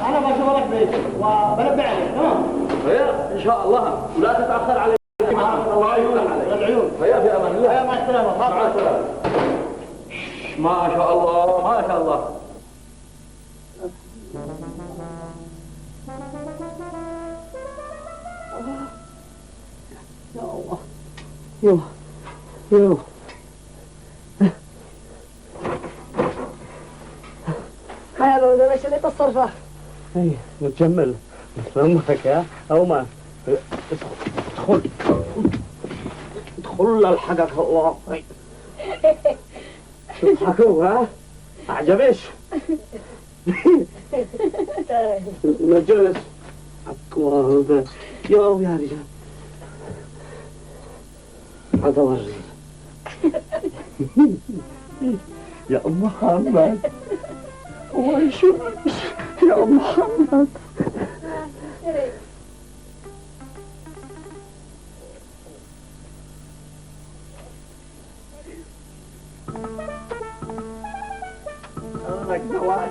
انا بشوف لك بيت وبنبه عليك تمام؟ هيا ان شاء الله ولا تتاخر علي. الله يعينك العيون. هيا في امان الله. هيا مع السلامه. مع السلامه. ما شاء الله ما شاء الله. يا الله يو يو هيا لو ده ايش اللي تصرفه؟ اي متجمل مثل امك يا او ما ادخل ادخل الحقك الله. تضحكوا ها؟ اعجبش؟ نجلس الله يا رجال هذا وري يا ام محمد وش يا ام محمد لك زواج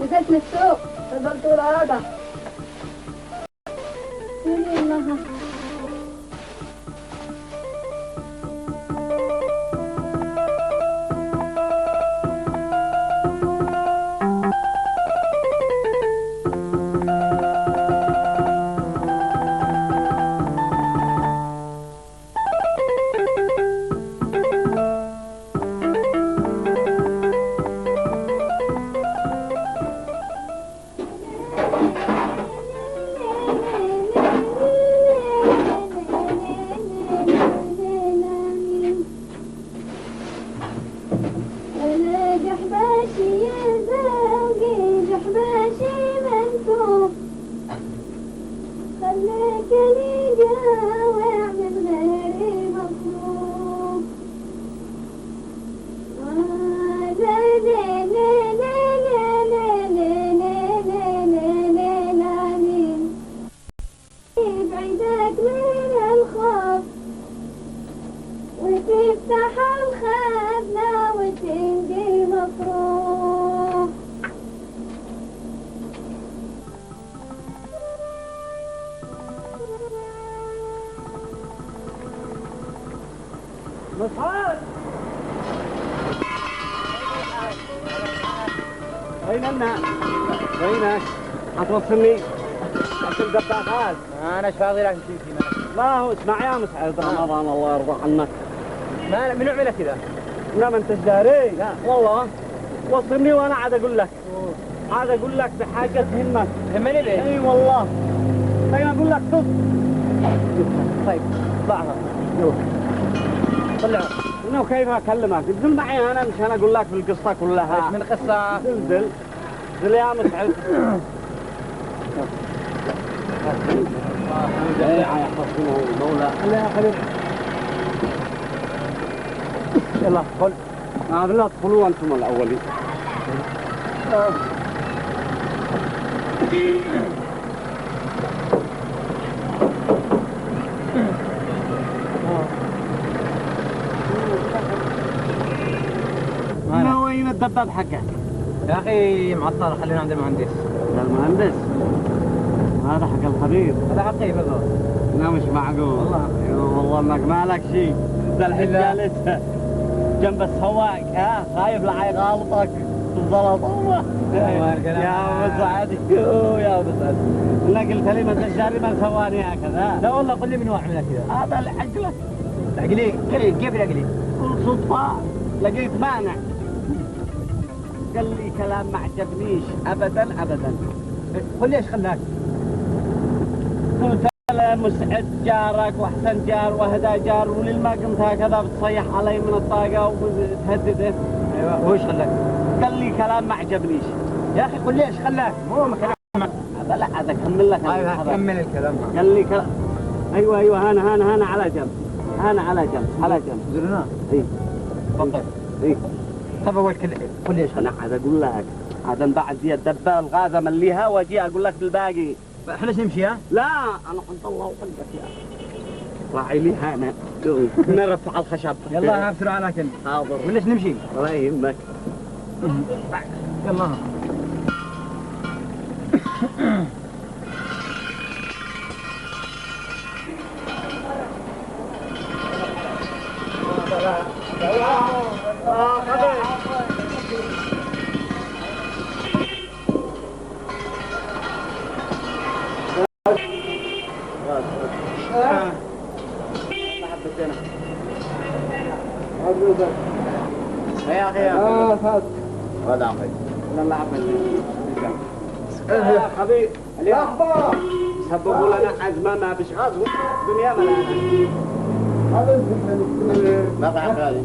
نزلت من السوق فضلت الأرض سوري الله مصعد أين الناس؟ وينك؟ حتوصلني؟ حتى الدباغات انا ايش فاضي لك تمشي؟ لا هو اسمع يا مسعد رمضان الله يرضى عنك. ما من عمله كذا؟ لا ما انت داري؟ لا والله وصلني وانا عاد اقول لك عاد اقول لك بحاجه تهمك. تهمني ليه؟ اي والله خليني اقول لك صدق. طيب اطلعها طلع. انه كيف اكلمك؟ انزل معي انا مشان اقول لك بالقصه كلها. ايش من قصه؟ انزل انزل يا مسعد. يحفظكم المولى. يا حبيبي يلا ادخل. لا ادخلوا انتم الاولين. وين الدباب حقك؟ يا اخي معطل خلينا عند المهندس. المهندس هذا حق الخبير. هذا حقي بالضبط. لا مش معقول والله انك ما لك شيء. ذا الحين جالس جنب السواق ها خايف لا يغالطك بالزلط والله. يا ابو سعد يا ابو سعد انا قلت لي ما تشتري من ثواني هكذا. لا والله قل لي من واحد من كذا. هذا العقلك العقلي كيف العقلي؟ صدفة لقيت مانع قال لي كلام ما عجبنيش ابدا ابدا. قل لي ايش خلاك؟ قلت له مسعد جارك واحسن جار واهدى جار وللما قمت هكذا بتصيح علي من الطاقه وتهدده. ايوه وايش خلاك؟ قال لي كلام ما عجبنيش. يا اخي قل لي ايش خلاك؟ مو كلام. هذا لا هذا كمل لك. ايوه كمل الكلام. قال لي كلام. ايوه هنا على جنب. هنا على جنب. زرنا. اي تفضل. اي طب اول قل لي ايش خلاك؟ انا عاد اقول لك عاد بعد زي الدبه الغازه مليها واجي اقول لك بالباقي. احنا نمشي ها؟ لا انا قلت الله وقلبك يا راعي لي هنا نرفع الخشب. يلا بسرعه لكن. حاضر ولا ايش نمشي؟ ولا يهمك. يلا. يا اخي هذا عمري. لا يا حبيبي اليوم سببوا لنا حزمه ما بش غزو دنيا ما ما بعرف هذه.